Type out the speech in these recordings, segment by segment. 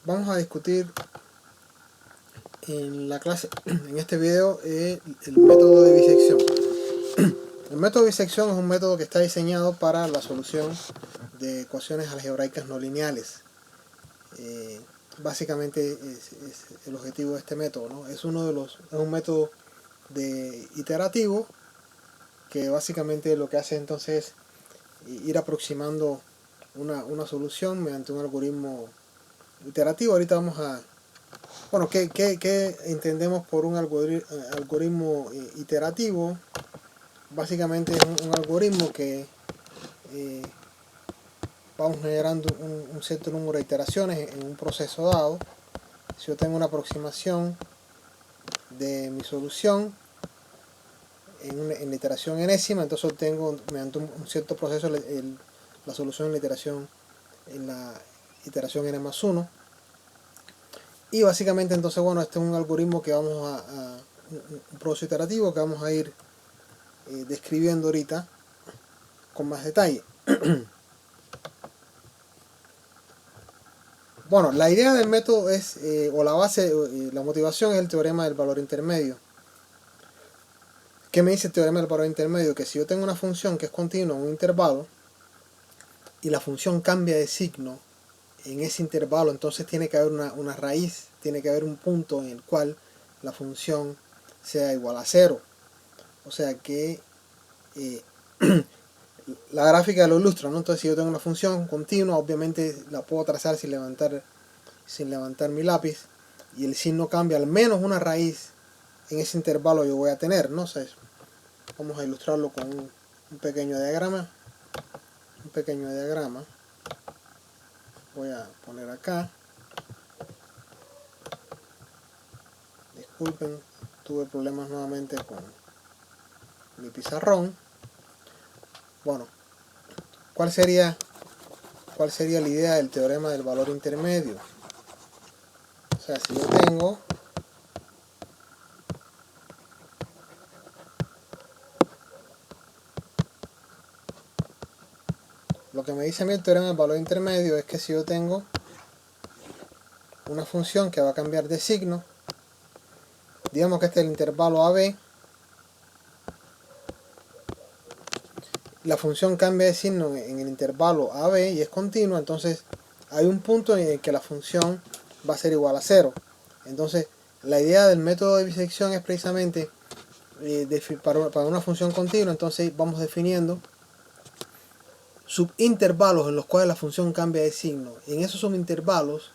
vamos a discutir en la clase, en este video, el método de bisección. El método de bisección es un método que está diseñado para la solución de ecuaciones algebraicas no lineales. Básicamente es el objetivo de este método, ¿no? Es un método iterativo que básicamente lo que hace entonces es ir aproximando una solución mediante un algoritmo iterativo. Ahorita vamos a... Bueno, ¿qué entendemos por un algoritmo iterativo? Básicamente es un algoritmo que vamos generando un cierto número de iteraciones en un proceso dado. Si yo tengo una aproximación de mi solución en la iteración enésima, entonces obtengo mediante un cierto proceso la solución en la iteración n más 1. Y básicamente entonces, bueno, este es un algoritmo que vamos un proceso iterativo que vamos a ir describiendo ahorita con más detalle. Bueno, la idea del método es, o la base, la motivación es el teorema del valor intermedio. ¿Qué me dice el teorema del valor intermedio? Que si yo tengo una función que es continua en un intervalo y la función cambia de signo en ese intervalo, entonces tiene que haber una raíz, tiene que haber un punto en el cual la función sea igual a 0. O sea que la gráfica lo ilustra, ¿no? Entonces si yo tengo una función continua, obviamente la puedo trazar sin levantar mi lápiz, y el signo cambia, al menos una raíz en ese intervalo yo voy a tener, ¿no? O sea, vamos a ilustrarlo con un pequeño diagrama. Voy a poner acá. Disculpen, tuve problemas nuevamente con mi pizarrón. Bueno, ¿cuál sería la idea del teorema del valor intermedio? O sea, si yo tengo lo que me dice a mí el teorema del valor intermedio es que si yo tengo una función que va a cambiar de signo, digamos que este es el intervalo AB, la función cambia de signo en el intervalo AB y es continua, entonces hay un punto en el que la función va a ser igual a 0. Entonces la idea del método de bisección es precisamente para una función continua, entonces vamos definiendo subintervalos en los cuales la función cambia de signo. En esos subintervalos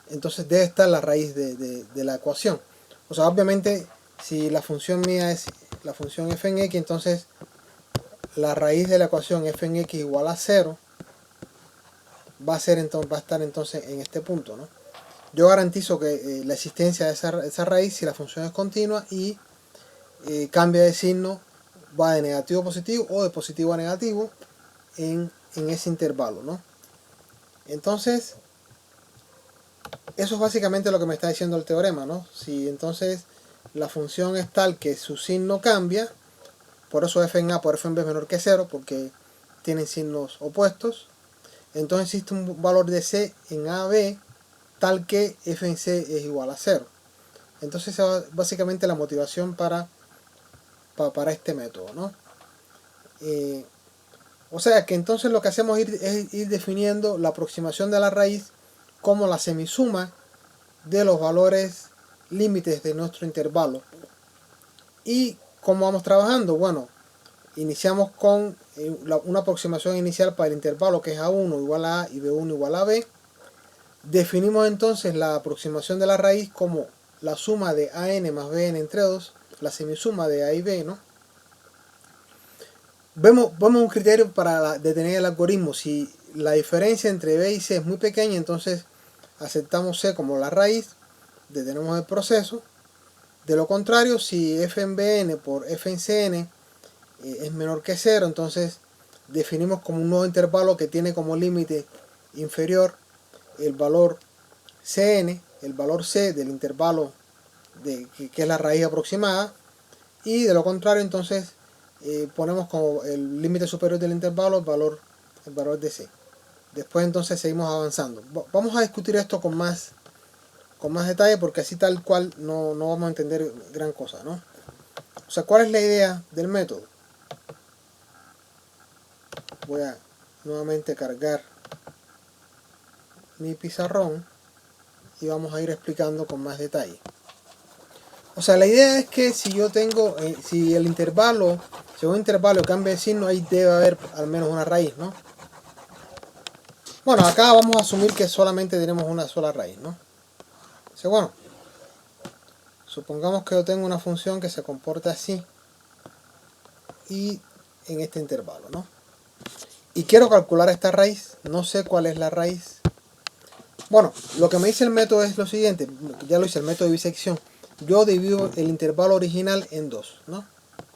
entonces debe estar la raíz de la ecuación. O sea, obviamente si la función mía es la función f en x, entonces la raíz de la ecuación f en x igual a 0 va a estar entonces en este punto, ¿no? Yo garantizo que la existencia de esa raíz si la función es continua y cambia de signo, va de negativo a positivo o de positivo a negativo en ese intervalo, ¿no? Entonces, eso es básicamente lo que me está diciendo el teorema, ¿no? Si entonces la función es tal que su signo cambia, por eso f en a por f en b es menor que 0, porque tienen signos opuestos, entonces existe un valor de c en AB tal que f en c es igual a 0. Entonces esa es básicamente la motivación para este método, ¿no? O sea que entonces lo que hacemos es ir definiendo la aproximación de la raíz como la semisuma de los valores límites de nuestro intervalo. ¿Y cómo vamos trabajando? Bueno, iniciamos con una aproximación inicial para el intervalo que es A1 igual a A y B1 igual a B. Definimos entonces la aproximación de la raíz como la suma de AN más BN entre 2, la semisuma de A y B, ¿no? Vemos un criterio para detener el algoritmo. Si la diferencia entre B y C es muy pequeña, entonces aceptamos C como la raíz, detenemos el proceso. De lo contrario, si f en Bn por f en Cn es menor que 0, entonces definimos como un nuevo intervalo que tiene como límite inferior el valor Cn, el valor C del intervalo que es la raíz aproximada, y de lo contrario entonces ponemos como el límite superior del intervalo el valor de C. Después entonces seguimos avanzando. Vamos a discutir esto con más con más detalle, porque así tal cual no vamos a entender gran cosa, ¿no? O sea, ¿cuál es la idea del método? Voy a nuevamente cargar mi pizarrón y vamos a ir explicando con más detalle. O sea, la idea es que si yo tengo, si el intervalo, si un intervalo cambia de signo, ahí debe haber al menos una raíz, ¿no? Bueno, acá vamos a asumir que solamente tenemos una sola raíz, ¿no? O sea, bueno, supongamos que yo tengo una función que se comporta así y en este intervalo, ¿no? Y quiero calcular esta raíz, no sé cuál es la raíz. Bueno, lo que me dice el método es lo siguiente, ya lo hice, el método de bisección. Yo divido el intervalo original en dos, ¿no?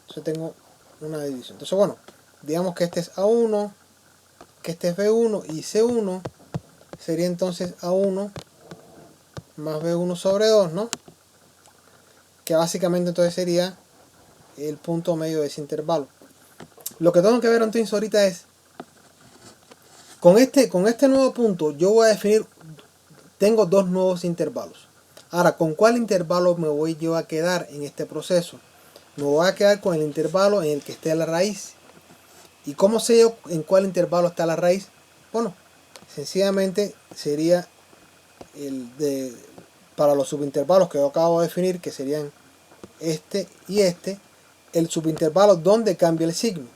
Entonces tengo una división. Entonces, bueno, digamos que este es A1, que este es B1 y C1 sería entonces A1 más B1 sobre 2, ¿no? Que básicamente entonces sería el punto medio de ese intervalo. Lo que tengo que ver entonces ahorita es, con este nuevo punto yo voy a definir, tengo dos nuevos intervalos. Ahora, ¿con cuál intervalo me voy yo a quedar en este proceso? Me voy a quedar con el intervalo en el que esté la raíz. ¿Y cómo sé yo en cuál intervalo está la raíz? Bueno, sencillamente sería para los subintervalos que yo acabo de definir, que serían este y este, el subintervalo donde cambia el signo.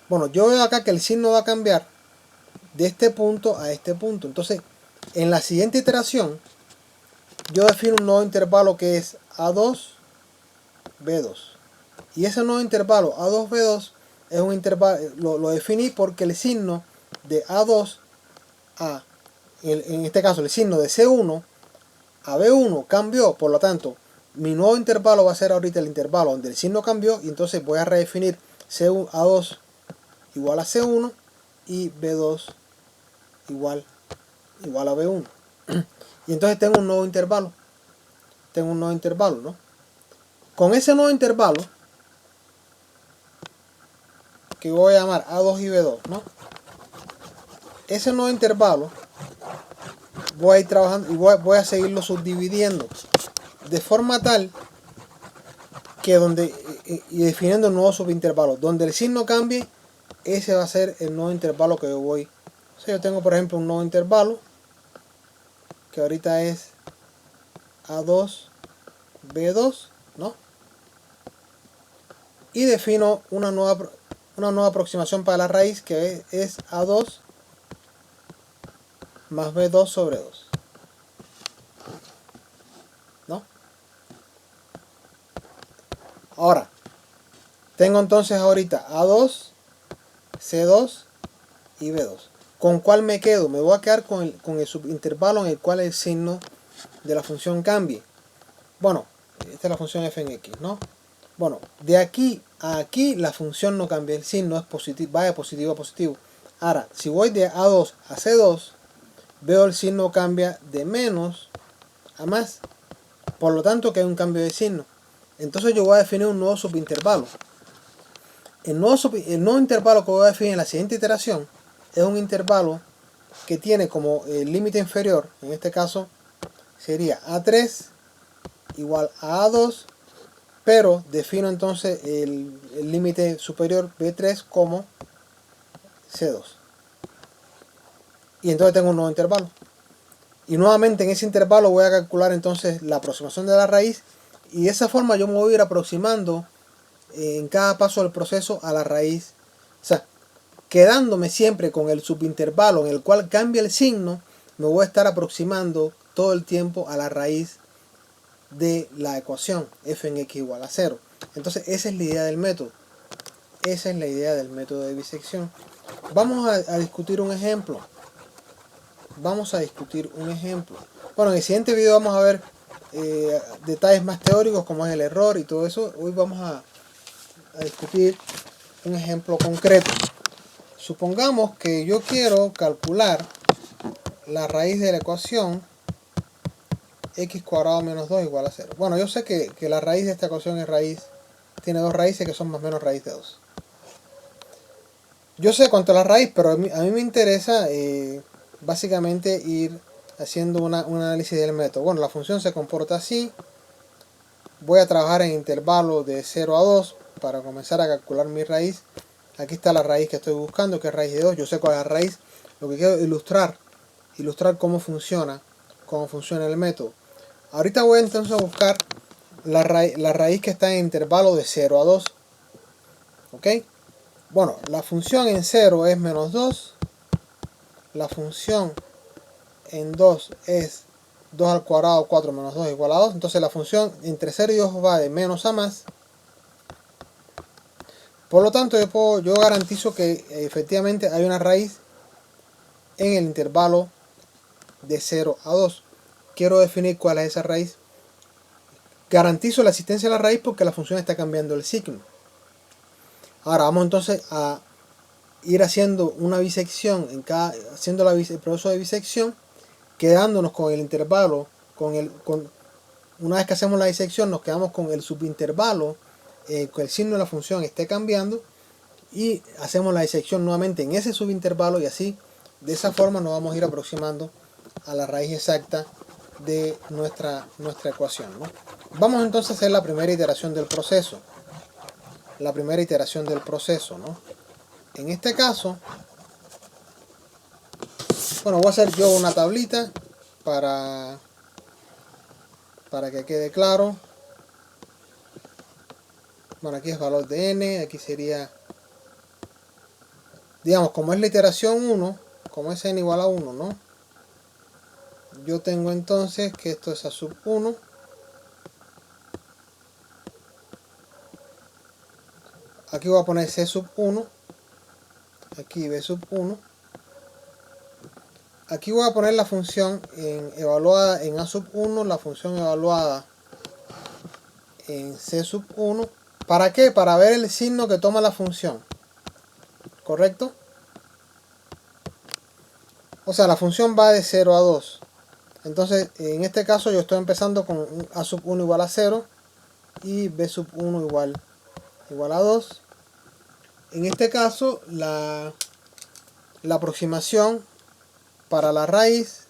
Bueno, yo veo acá que el signo va a cambiar de este punto a este punto. Entonces, en la siguiente iteración, yo defino un nuevo intervalo que es A2, B2. Y ese nuevo intervalo A2, B2 es un intervalo, lo definí porque el signo de A2 a, en este caso el signo de C1 a B1 cambió, por lo tanto, mi nuevo intervalo va a ser ahorita el intervalo donde el signo cambió, y entonces voy a redefinir C1, A2 igual a C1 y B2 igual a B1. Y entonces tengo un nuevo intervalo. ¿No? Con ese nuevo intervalo, que voy a llamar A2 y B2, ¿no? Ese nuevo intervalo voy a ir trabajando y voy a seguirlo subdividiendo de forma tal que y definiendo nuevos subintervalos. Donde el signo cambie, ese va a ser el nuevo intervalo que yo voy. O sea, yo tengo por ejemplo un nuevo intervalo que ahorita es A2, B2, ¿no? Y defino una nueva aproximación para la raíz que es A2 más B2 sobre 2. ¿No? Ahora, tengo entonces ahorita A2, C2 y B2. ¿Con cuál me quedo? Me voy a quedar con el subintervalo en el cual el signo de la función cambie. Bueno, esta es la función f en x, ¿no? Bueno, de aquí a aquí la función no cambia, el signo es positivo, va de positivo a positivo. Ahora, si voy de A2 a C2, veo el signo cambia de menos a más. Por lo tanto que hay un cambio de signo. Entonces yo voy a definir un nuevo subintervalo. El nuevo intervalo que voy a definir en la siguiente iteración es un intervalo que tiene como límite inferior, en este caso sería A3 igual a A2, pero defino entonces el límite superior B3 como C2. Y entonces tengo un nuevo intervalo. Y nuevamente en ese intervalo voy a calcular entonces la aproximación de la raíz, y de esa forma yo me voy a ir aproximando en cada paso del proceso a la raíz. O sea, quedándome siempre con el subintervalo en el cual cambia el signo, me voy a estar aproximando todo el tiempo a la raíz de la ecuación f en x igual a 0. Entonces esa es la idea del método. Esa es la idea del método de bisección. Vamos a discutir un ejemplo. Bueno, en el siguiente video vamos a ver detalles más teóricos como es el error y todo eso. Hoy vamos a discutir un ejemplo concreto. Supongamos que yo quiero calcular la raíz de la ecuación x cuadrado menos 2 igual a 0. Bueno, yo sé que la raíz de esta ecuación tiene dos raíces que son más o menos raíz de 2. Yo sé cuánto es la raíz, pero a mí me interesa básicamente ir haciendo un análisis del método. Bueno, la función se comporta así. Voy a trabajar en intervalos de 0 a 2 para comenzar a calcular mi raíz. Aquí está la raíz que estoy buscando, que es raíz de 2. Yo sé cuál es la raíz. Lo que quiero es ilustrar cómo funciona el método. Ahorita voy entonces a buscar la raíz que está en intervalo de 0 a 2. ¿Ok? Bueno, la función en 0 es menos 2. La función en 2 es 2 al cuadrado, 4 menos 2 igual a 2. Entonces la función entre 0 y 2 va de menos a más. Por lo tanto, yo garantizo que efectivamente hay una raíz en el intervalo de 0 a 2. Quiero definir cuál es esa raíz. Garantizo la existencia de la raíz porque la función está cambiando el signo. Ahora vamos entonces a ir haciendo una bisección, haciendo el proceso de bisección, quedándonos con el intervalo, una vez que hacemos la disección nos quedamos con el subintervalo, que el signo de la función esté cambiando, y hacemos la disección nuevamente en ese subintervalo, y así, de esa forma nos vamos a ir aproximando a la raíz exacta de nuestra ecuación, ¿no? Vamos entonces a hacer la primera iteración del proceso. ¿No? En este caso, bueno, voy a hacer yo una tablita para que quede claro. Bueno, aquí es valor de n, aquí sería, digamos, como es la iteración 1, como es n igual a 1, ¿no? Yo tengo entonces que esto es a sub 1. Aquí voy a poner c sub 1. Aquí b sub 1. Aquí voy a poner la función evaluada en a sub 1, la función evaluada en c sub 1. ¿Para qué? Para ver el signo que toma la función. ¿Correcto? O sea, la función va de 0 a 2. Entonces, en este caso yo estoy empezando con a sub 1 igual a 0 y b sub 1 igual a 2. En este caso, la aproximación para la raíz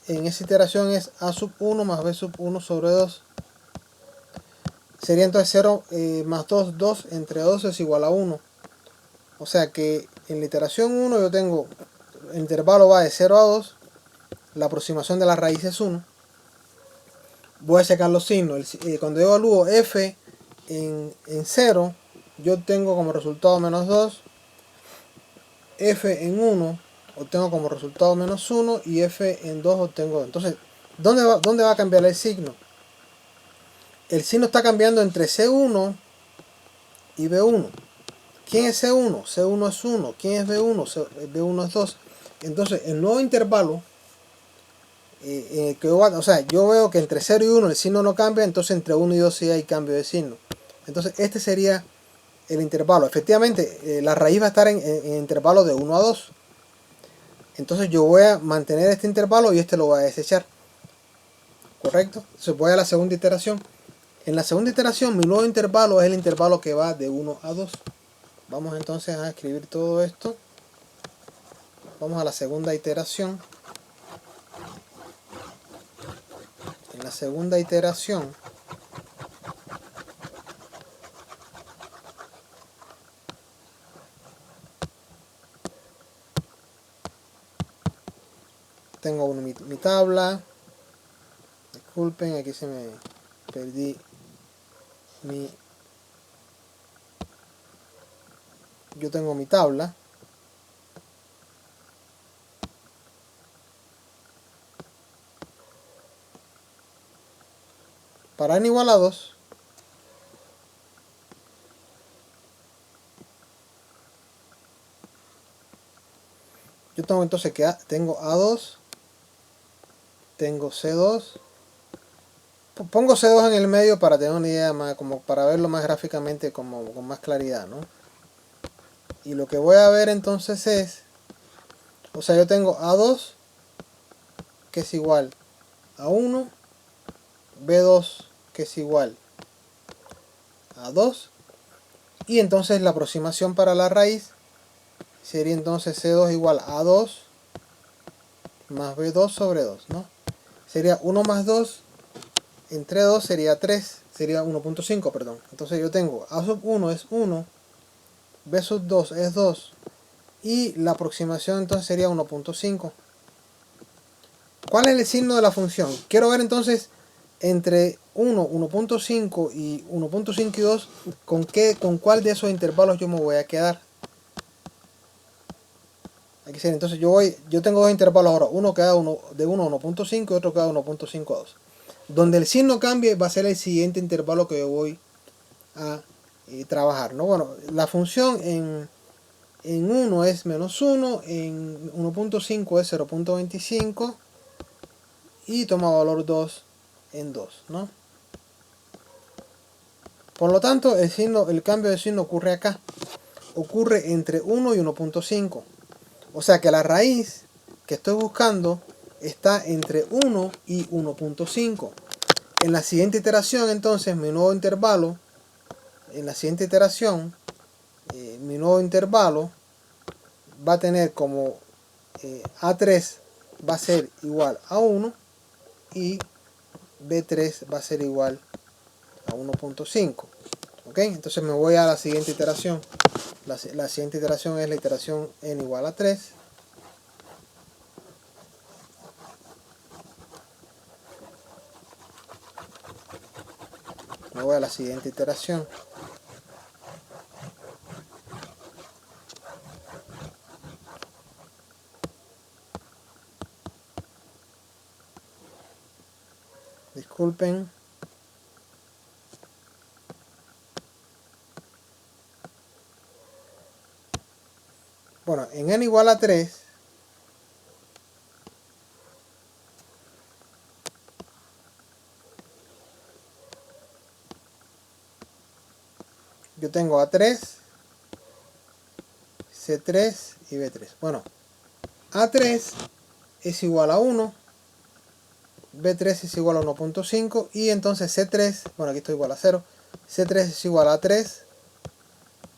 en esa iteración es a sub 1 más b sub 1 sobre 2. Sería entonces 0 más 2, 2 entre 2 es igual a 1. O sea que en la iteración 1 yo tengo, el intervalo va de 0 a 2, la aproximación de la raíz es 1. Voy a sacar los signos. Cuando yo evalúo f en 0, yo tengo como resultado menos 2, f en 1 obtengo como resultado menos 1 y f en 2 obtengo 2. Entonces, ¿dónde va a cambiar el signo? El signo está cambiando entre C1 y B1. ¿Quién es C1? C1 es 1. ¿Quién es B1? B1 es 2. Entonces, el nuevo intervalo, yo veo que entre 0 y 1 el signo no cambia, entonces entre 1 y 2 sí hay cambio de signo. Entonces, este sería el intervalo. Efectivamente, la raíz va a estar en intervalo de 1 a 2. Entonces yo voy a mantener este intervalo y este lo voy a desechar. ¿Correcto? Entonces voy a la segunda iteración. En la segunda iteración mi nuevo intervalo es el intervalo que va de 1 a 2. Vamos entonces a escribir todo esto. Vamos a la segunda iteración. En la segunda iteración tengo mi tabla. Disculpen, aquí se me perdí yo tengo mi tabla. Para n igual a 2, yo tengo entonces que tengo A2, tengo C2. Pongo C2 en el medio para tener una idea más, como para verlo más gráficamente, con más claridad, ¿no? Y lo que voy a ver entonces es, o sea, yo tengo A2 que es igual a 1, B2 que es igual a 2, y entonces la aproximación para la raíz sería entonces C2 igual a 2 más B2 sobre 2, ¿no? Sería 1 más 2 entre 2 sería 3, sería 1.5, perdón. Entonces yo tengo A sub 1 es 1, B sub 2 es 2, y la aproximación entonces sería 1.5. ¿Cuál es el signo de la función? Quiero ver entonces entre 1, 1.5 y 1.5 y 2, con cuál de esos intervalos yo me voy a quedar. Entonces yo tengo dos intervalos ahora, uno que da de 1 a 1.5 y otro que da de 1.5 a 2. Donde el signo cambie va a ser el siguiente intervalo que yo voy a trabajar, ¿no? Bueno, la función en 1 es menos 1, en 1.5 es 0.25 y toma valor 2 en 2, ¿no? Por lo tanto, el cambio de signo ocurre acá. Ocurre entre 1 y 1.5. O sea que la raíz que estoy buscando está entre 1 y 1.5. En la siguiente iteración, entonces, mi nuevo intervalo, mi nuevo intervalo va a tener como A3 va a ser igual a 1 y B3 va a ser igual a 1.5. ¿Ok? Entonces me voy a la siguiente iteración. La siguiente iteración es la iteración n igual a 3. Me voy a la siguiente iteración. Disculpen. Bueno, en n igual a 3, yo tengo A3, C3 y B3. Bueno, A3 es igual a 1, B3 es igual a 1.5 y entonces C3, bueno, aquí estoy igual a 0, C3 es igual a 3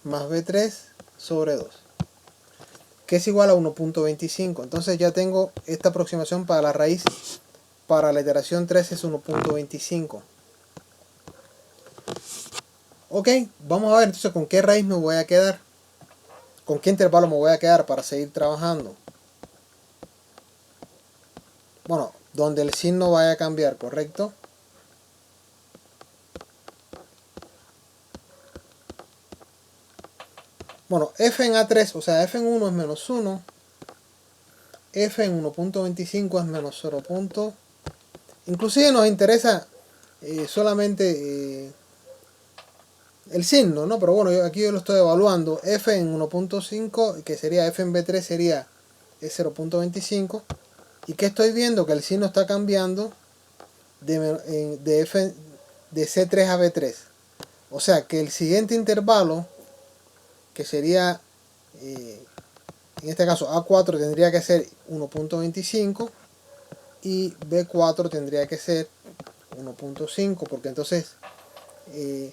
más B3 sobre 2, que es igual a 1.25. Entonces ya tengo esta aproximación para la raíz. Para la iteración 3 es 1.25. Ok, vamos a ver entonces con qué raíz me voy a quedar. Con qué intervalo me voy a quedar para seguir trabajando. Bueno, donde el signo vaya a cambiar, ¿correcto? Bueno, f en A3, o sea, f en 1 es menos 1. F en 1.25 es menos 0. Inclusive nos interesa solamente el signo, ¿no? Pero bueno, aquí yo lo estoy evaluando. F en 1.5, que sería F en B3, sería 0.25. ¿Y que estoy viendo? Que el signo está cambiando de C3 a B3. O sea que el siguiente intervalo, que sería, en este caso A4, tendría que ser 1.25 y B4 tendría que ser 1.5, porque entonces el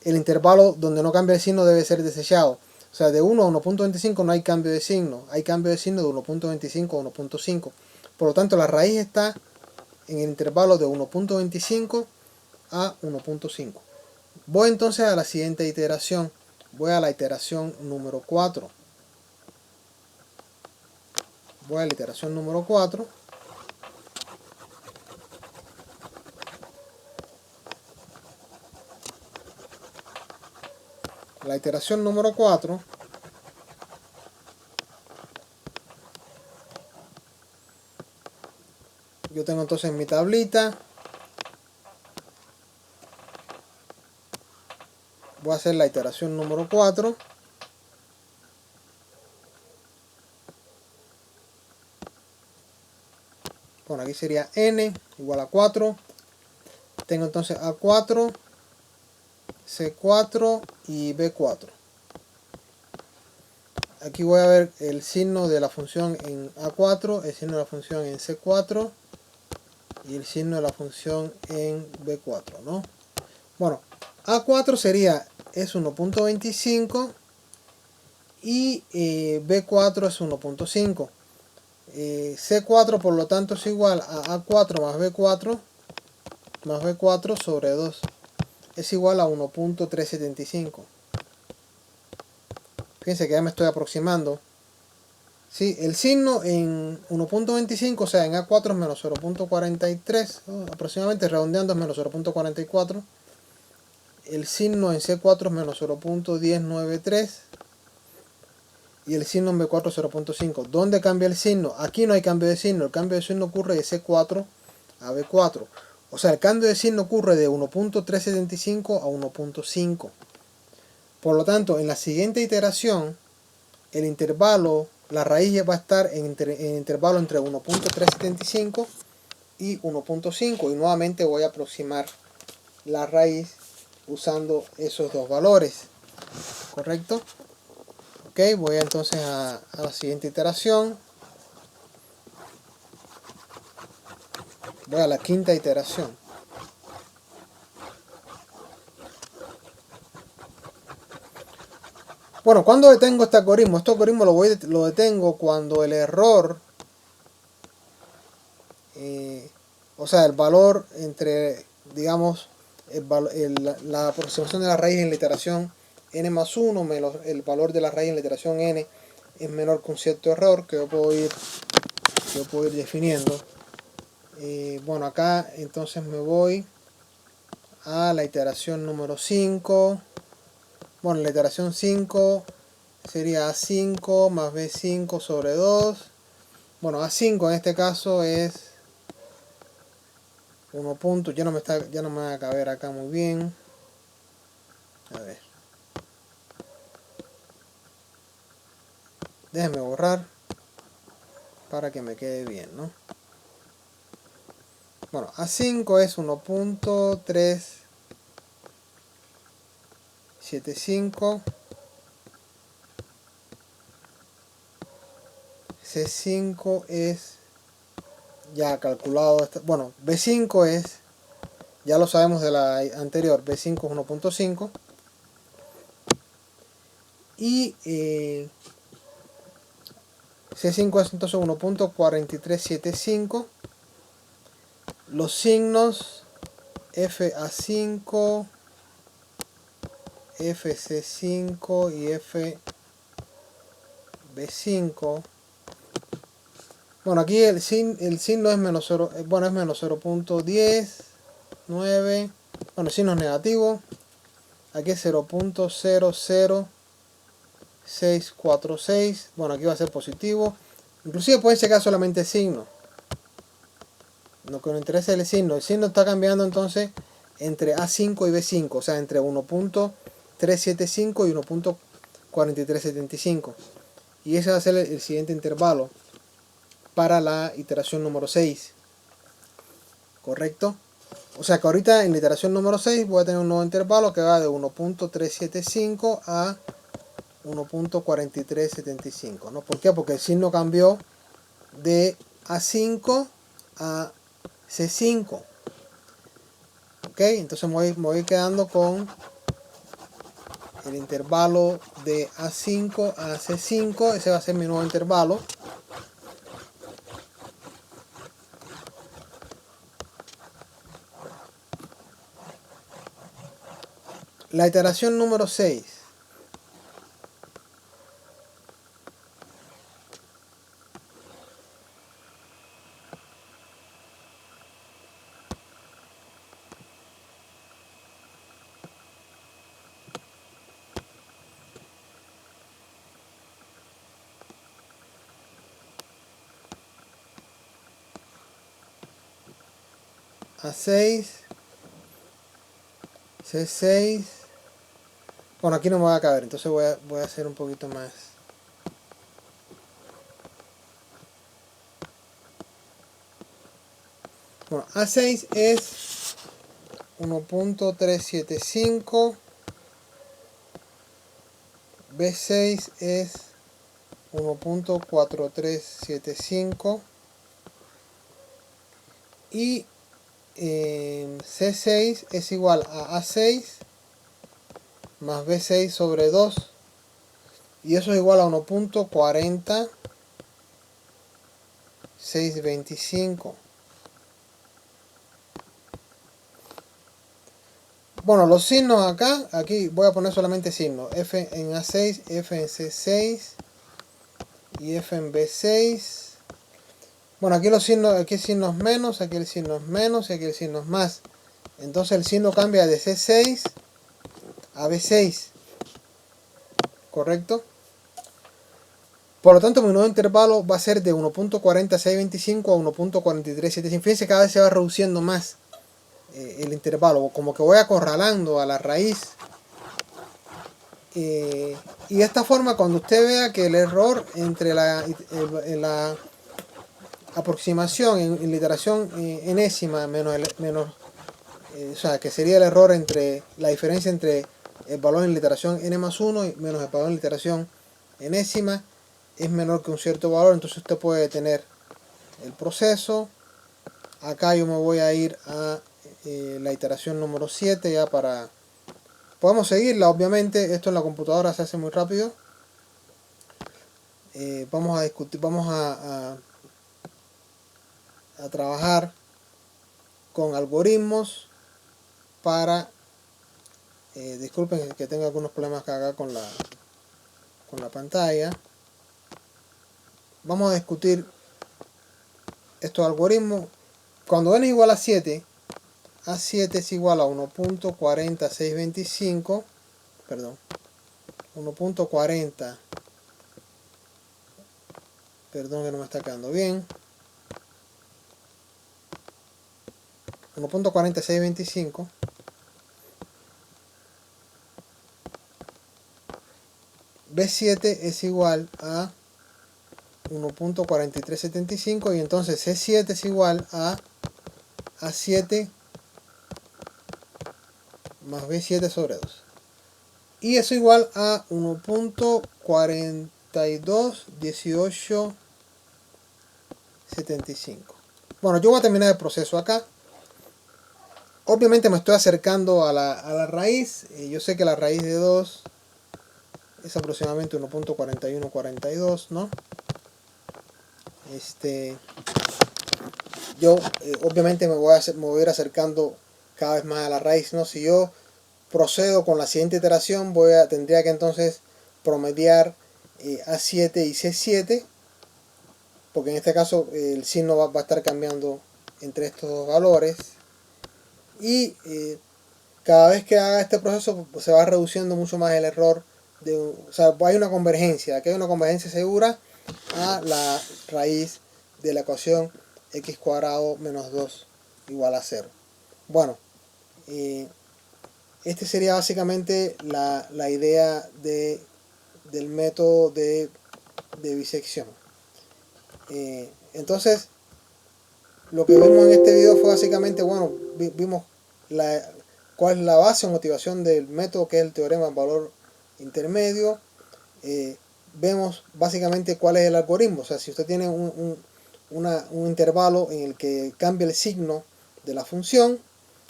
intervalo donde no cambia el signo debe ser desechado. O sea, de 1 a 1.25 no hay cambio de signo, hay cambio de signo de 1.25 a 1.5. Por lo tanto, la raíz está en el intervalo de 1.25 a 1.5. Voy entonces a la siguiente iteración. Voy a la iteración número 4. Voy a la iteración número 4. La iteración número 4 yo tengo entonces mi tablita. Voy a hacer la iteración número 4. Bueno, aquí sería n igual a 4. Tengo entonces A4, C4 y B4. Aquí voy a ver el signo de la función en A4, el signo de la función en C4 y el signo de la función en B4, ¿no? Bueno, A4 es 1.25 y B4 es 1.5. C4 por lo tanto es igual a A4 más B4 sobre 2. Es igual a 1.375. Fíjense que ya me estoy aproximando. Sí, el signo en 1.25, o sea, en A4 es menos 0.43, ¿no? Aproximadamente redondeando es menos 0.44. El signo en C4 es menos 0.1093. Y el signo en B4 0.5. ¿Dónde cambia el signo? Aquí no hay cambio de signo. El cambio de signo ocurre de C4 a B4. O sea, el cambio de signo ocurre de 1.375 a 1.5. Por lo tanto, en la siguiente iteración, el intervalo, la raíz va a estar en intervalo entre 1.375 y 1.5. Y nuevamente voy a aproximar la raíz usando esos dos valores. ¿Correcto? Ok, voy entonces a la siguiente iteración. Voy a la quinta iteración. Bueno, ¿cuándo detengo este algoritmo? Este algoritmo lo detengo cuando el error, o sea, el valor entre, digamos, la aproximación de la raíz en la iteración n más 1 menos el valor de la raíz en la iteración n es menor que un cierto error que yo puedo ir definiendo. Bueno, acá entonces me voy a la iteración número 5. Bueno, la iteración 5 sería A5 más B5 sobre 2. Bueno, A5 en este caso es 1 punto. Ya no me va a caber acá muy bien. A ver. Déjenme borrar para que me quede bien, ¿no? Bueno, A5 es 1.375. C5 es ya calculado. Bueno, B5 es, ya lo sabemos de la anterior, B5 es 1.5. Y C5 es entonces 1.4375. Los signos FA5, FC5 y FB5. Bueno, aquí el signo es menos 0, bueno, es menos 0.10, 9. Bueno, el signo es negativo. Aquí es 0.00646. Bueno, aquí va a ser positivo. Inclusive pueden checar solamente el signo. Lo que nos interesa es el signo. El signo está cambiando entonces entre A5 y B5. O sea, entre 1.375 y 1.4375. Y ese va a ser el siguiente intervalo para la iteración número 6. ¿Correcto? O sea que ahorita en la iteración número 6 voy a tener un nuevo intervalo que va de 1.375 a 1.4375. ¿no? ¿Por qué? Porque el signo cambió de A5 a C5. Ok, entonces me voy quedando con el intervalo de A5 a C5. Ese va a ser mi nuevo intervalo. La iteración número 6. A6, C6. Bueno, aquí no me va a caber, entonces voy a hacer un poquito más. Bueno, A6 es 1.375. B6 es 1.4375. Y C6 es igual a A6 más B6 sobre 2. Y eso es igual a 1.40 625. Bueno, los signos acá, aquí voy a poner solamente signos. F en A6, F en C6 y F en B6. Bueno, aquí los signos, aquí el signo es menos, aquí el signo es menos y aquí el signo es más. Entonces el signo cambia de C6 a B6. ¿Correcto? Por lo tanto, mi nuevo intervalo va a ser de 1.40625 a 1.4375. Fíjense, cada vez se va reduciendo más el intervalo, como que voy acorralando a la raíz. Y de esta forma, cuando usted vea que el error entre la aproximación en la iteración enésima o sea, que sería el error entre la diferencia entre el valor en la iteración n más 1 menos el valor en la iteración enésima es menor que un cierto valor, entonces usted puede detener el proceso. Acá yo me voy a ir a la iteración número 7 ya para... Podemos seguirla, obviamente, esto en la computadora se hace muy rápido. Vamos a discutir, vamos a trabajar con algoritmos para... disculpen que tenga algunos problemas acá con la pantalla. Vamos a discutir estos algoritmos. Cuando n es igual a 7, A7 es igual a 1.40625, perdón, 1.40, perdón que no me está quedando bien, 1.4625 B7 es igual a 1.4375 y entonces C7 es igual a A7 más B7 sobre 2. Y eso igual a 1.421875. Bueno, yo voy a terminar el proceso acá. Obviamente me estoy acercando a la raíz. Yo sé que la raíz de 2 es aproximadamente 1.4142, ¿no? Yo obviamente me voy a ir acercando cada vez más a la raíz, ¿no? Si yo procedo con la siguiente iteración, tendría que entonces promediar A7 y C7, porque en este caso el signo va a estar cambiando entre estos dos valores, y cada vez que haga este proceso pues, se va reduciendo mucho más el error. O sea, hay una convergencia, aquí hay una convergencia segura a la raíz de la ecuación x cuadrado menos 2 igual a 0. Bueno, este sería básicamente la idea del método de bisección. Entonces, lo que vimos en este video fue básicamente, bueno, vimos cuál es la base o motivación del método, que es el teorema del valor intermedio. Vemos básicamente cuál es el algoritmo. O sea, si usted tiene un intervalo en el que cambia el signo de la función,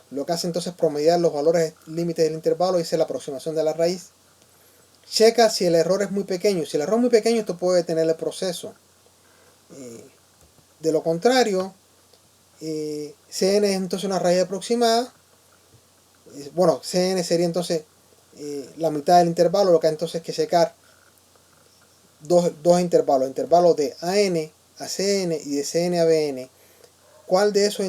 lo que hace entonces es promediar los valores límites del intervalo y hace la aproximación de la raíz. Checa si el error es muy pequeño. Si el error es muy pequeño, esto puede detener el proceso. De lo contrario, Cn es entonces una raíz aproximada. Bueno, Cn sería entonces la mitad del intervalo, lo que hay entonces que checar dos intervalos, intervalos de AN a Cn y de Cn a Bn. ¿En cuál de esos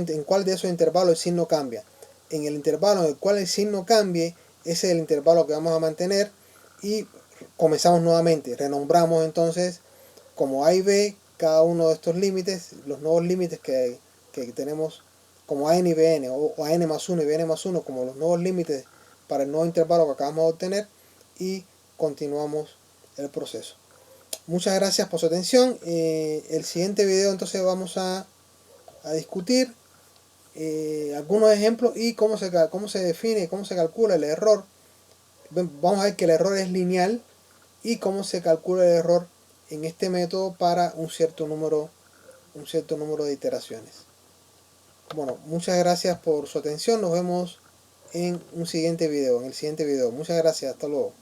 intervalos el signo cambia? En el intervalo en el cual el signo cambie, ese es el intervalo que vamos a mantener y comenzamos nuevamente. Renombramos entonces como A y B cada uno de estos límites, los nuevos límites que tenemos como AN y Bn, o AN más 1 y Bn más 1 como los nuevos límites para el nuevo intervalo que acabamos de obtener, y continuamos el proceso. Muchas gracias por su atención. El siguiente video entonces vamos a discutir algunos ejemplos y cómo se define, cómo se calcula el error. Vamos a ver que el error es lineal y cómo se calcula el error en este método para un cierto número de iteraciones. Bueno, muchas gracias por su atención. Nos vemos en el siguiente video. Muchas gracias. Hasta luego.